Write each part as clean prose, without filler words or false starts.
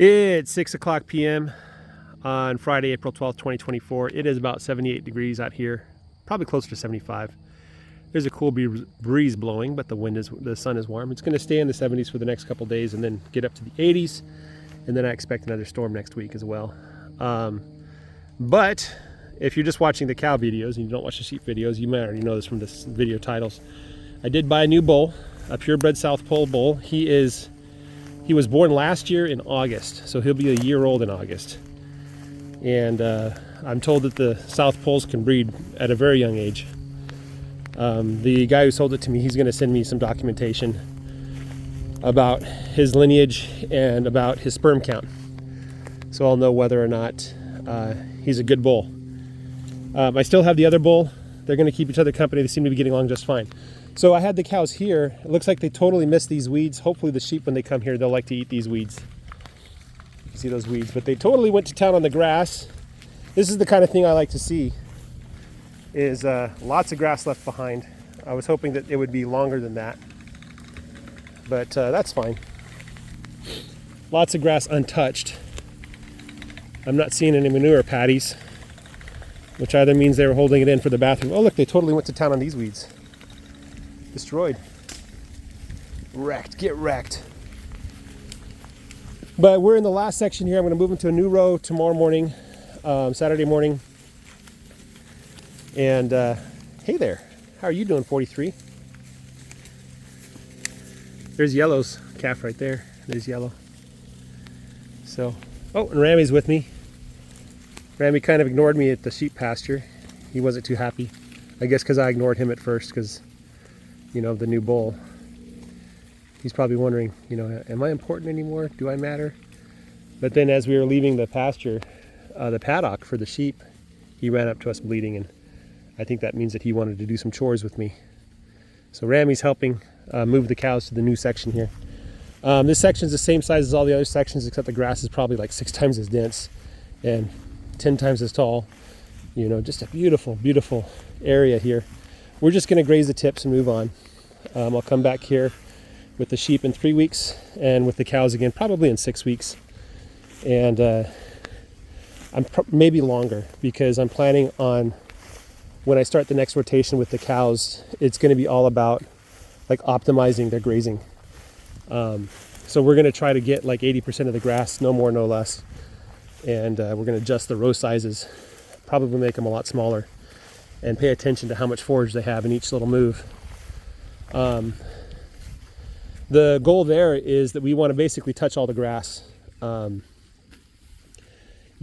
It's 6 o'clock p.m. on Friday, April 12th, 2024. It is about 78 degrees out here, probably closer to 75. There's a cool breeze blowing, but the sun is warm. It's going to stay in the 70s for the next couple days and then get up to the 80s. And then I expect another storm next week as well. But if you're just watching the cow videos and you don't watch the sheep videos, you might already know this from the video titles. I did buy a new bull, a purebred South Pole bull. He was born last year in August, so he'll be a year old in August. And I'm told that the South Poles can breed at a very young age. The guy who sold it to me, he's going to send me some documentation about his lineage and about his sperm count, so I'll know whether or not he's a good bull. I still have the other bull. They're going to keep each other company. They seem to be getting along just fine. So I had the cows here. It looks like they totally miss these weeds. Hopefully the sheep, when they come here, they'll like to eat these weeds. You see those weeds, but they totally went to town on the grass. This is the kind of thing I like to see, is lots of grass left behind. I was hoping that it would be longer than that, but that's fine. Lots of grass untouched. I'm not seeing any manure patties, which either means they were holding it in for the bathroom. Oh look, they totally went to town on these weeds. Destroyed. Wrecked. Get wrecked. But we're in the last section here. I'm going to move into a new row tomorrow morning, Saturday morning. And hey there, how are you doing, 43? There's Yellow's calf right there. There's Yellow. So, oh, and Rammy's with me. Rammy kind of ignored me at the sheep pasture. He wasn't too happy. I guess because I ignored him at first because, you know, the new bull. He's probably wondering, you know, am I important anymore? Do I matter? But then as we were leaving the pasture, the paddock for the sheep, he ran up to us bleating, and I think that means that he wanted to do some chores with me. So Rammy's helping move the cows to the new section here. This section is the same size as all the other sections, except the grass is probably like 6 times as dense and 10 times as tall. You know, just a beautiful, beautiful area here. We're just going to graze the tips and move on. I'll come back here with the sheep in 3 weeks and with the cows again probably in 6 weeks. And I'm maybe longer, because I'm planning on, when I start the next rotation with the cows, it's going to be all about like optimizing their grazing. So we're going to try to get like 80% of the grass, no more, no less. And we're going to adjust the row sizes, probably make them a lot smaller, and pay attention to how much forage they have in each little move. The goal there is that we want to basically touch all the grass,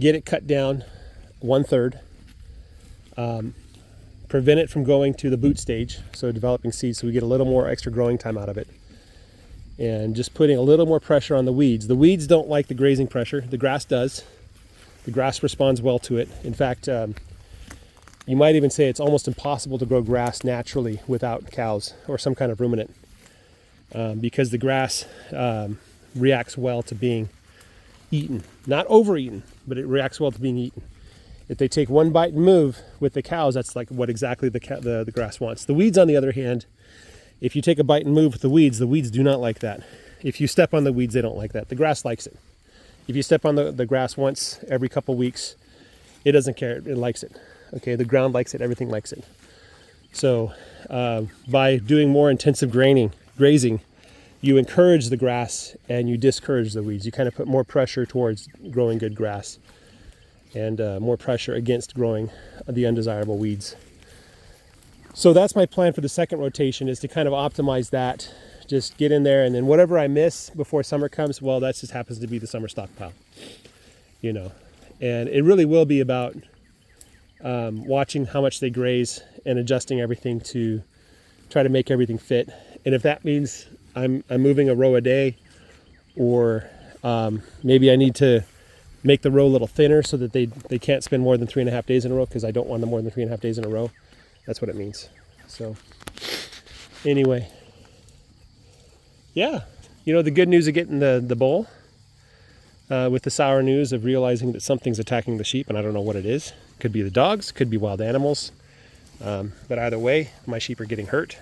get it cut down 1/3, prevent it from going to the boot stage, so developing seeds, so we get a little more extra growing time out of it, and just putting a little more pressure on the weeds. The weeds don't like the grazing pressure. The grass does. The grass responds well to it. In fact, you might even say it's almost impossible to grow grass naturally without cows or some kind of ruminant, because the grass reacts well to being eaten. Not overeaten, but it reacts well to being eaten. If they take one bite and move with the cows, that's like what exactly the grass wants. The weeds, on the other hand, if you take a bite and move with the weeds do not like that. If you step on the weeds, they don't like that. The grass likes it. If you step on the grass once every couple weeks, it doesn't care. It likes it. Okay, the ground likes it. Everything likes it. So by doing more intensive grazing, you encourage the grass and you discourage the weeds. You kind of put more pressure towards growing good grass, and more pressure against growing the undesirable weeds. So that's my plan for the second rotation, is to kind of optimize that. Just get in there, and then whatever I miss before summer comes, well, that just happens to be the summer stockpile, you know. And it really will be about watching how much they graze and adjusting everything to try to make everything fit. And if that means I'm moving a row a day, or maybe I need to make the row a little thinner so that they can't spend more than 3.5 days in a row, because I don't want them more than 3.5 days in a row. That's what it means. So anyway, yeah, you know, the good news of getting the bull, with the sour news of realizing that something's attacking the sheep, and I don't know what it is. Could be the dogs, could be wild animals, but either way, my sheep are getting hurt.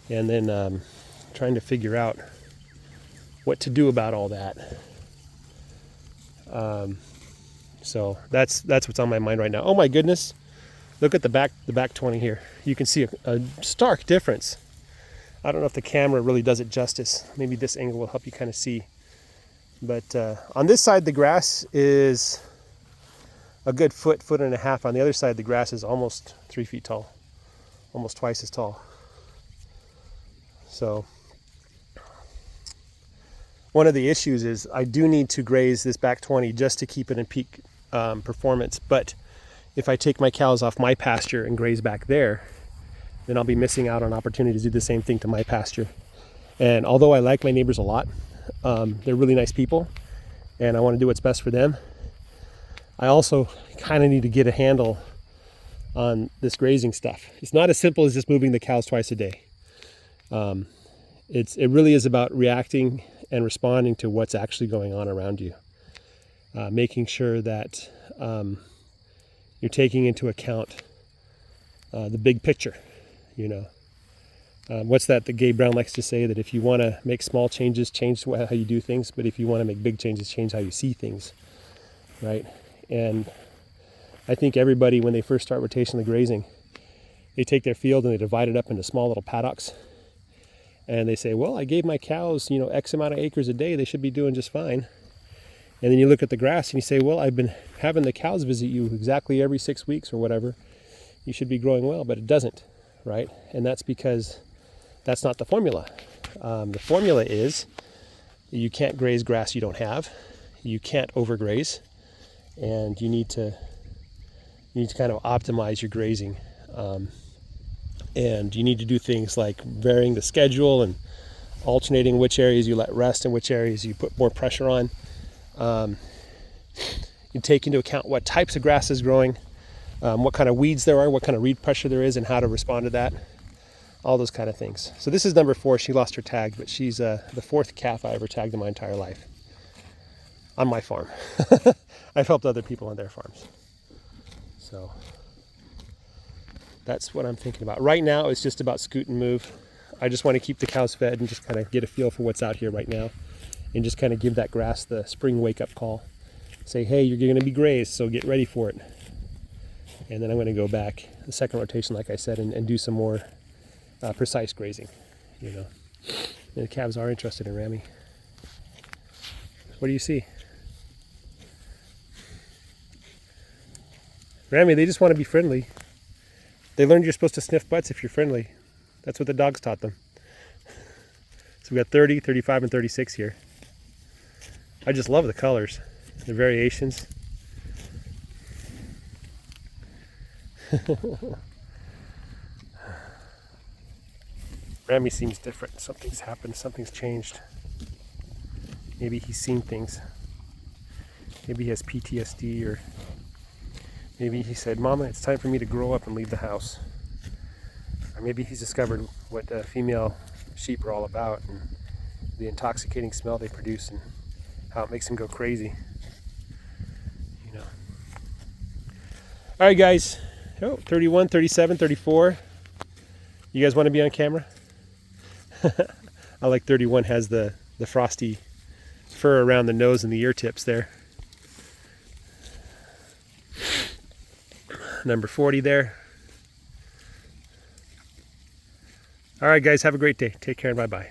And then trying to figure out what to do about all that. So that's what's on my mind right now. Oh my goodness, look at the back 20 here. You can see a stark difference. I don't know if the camera really does it justice. Maybe this angle will help you kind of see. But on this side, the grass is a good foot and a half. On the other side, the grass is almost 3 feet tall, almost twice as tall. So one of the issues is I do need to graze this back 20 just to keep it in peak performance. But if I take my cows off my pasture and graze back there, then I'll be missing out on opportunity to do the same thing to my pasture. And although I like my neighbors a lot, they're really nice people, and I want to do what's best for them, I also kind of need to get a handle on this grazing stuff. It's not as simple as just moving the cows twice a day. It really is about reacting and responding to what's actually going on around you. Making sure that you're taking into account the big picture, you know. What's that Gabe Brown likes to say, that if you want to make small changes, change how you do things, but if you want to make big changes, change how you see things, right? And I think everybody, when they first start rotationally grazing, they take their field and they divide it up into small little paddocks, and they say, well, I gave my cows, you know, X amount of acres a day, they should be doing just fine. And then you look at the grass and you say, well, I've been having the cows visit you exactly every 6 weeks or whatever, you should be growing well, but it doesn't, right? And that's because that's not the formula. The formula is you can't graze grass you don't have, you can't overgraze, and you need to kind of optimize your grazing. And you need to do things like varying the schedule and alternating which areas you let rest and which areas you put more pressure on. You take into account what types of grass is growing, what kind of weeds there are, what kind of reed pressure there is, and how to respond to that. All those kind of things. So this is number 4. She lost her tag, but she's the 4th calf I ever tagged in my entire life on my farm. I've helped other people on their farms. So that's what I'm thinking about. Right now, it's just about scoot and move. I just want to keep the cows fed and just kind of get a feel for what's out here right now, and just kind of give that grass the spring wake-up call. Say, hey, you're going to be grazed, so get ready for it. And then I'm going to go back the second rotation, like I said, and do some more precise grazing, you know. And the calves are interested in Rami. What do you see? Rami, they just want to be friendly. They learned you're supposed to sniff butts if you're friendly. That's what the dogs taught them. So we got 30, 35, and 36 here. I just love the colors, the variations. Rami seems different. Something's happened. Something's changed. Maybe he's seen things. Maybe he has PTSD, or maybe he said, Mama, it's time for me to grow up and leave the house. Or maybe he's discovered what female sheep are all about, and the intoxicating smell they produce, and how it makes him go crazy. You know. All right, guys. Oh, 31, 37, 34. You guys want to be on camera? I like 31 has the frosty fur around the nose and the ear tips there. Number 40 there. All right, guys, have a great day. Take care and bye-bye.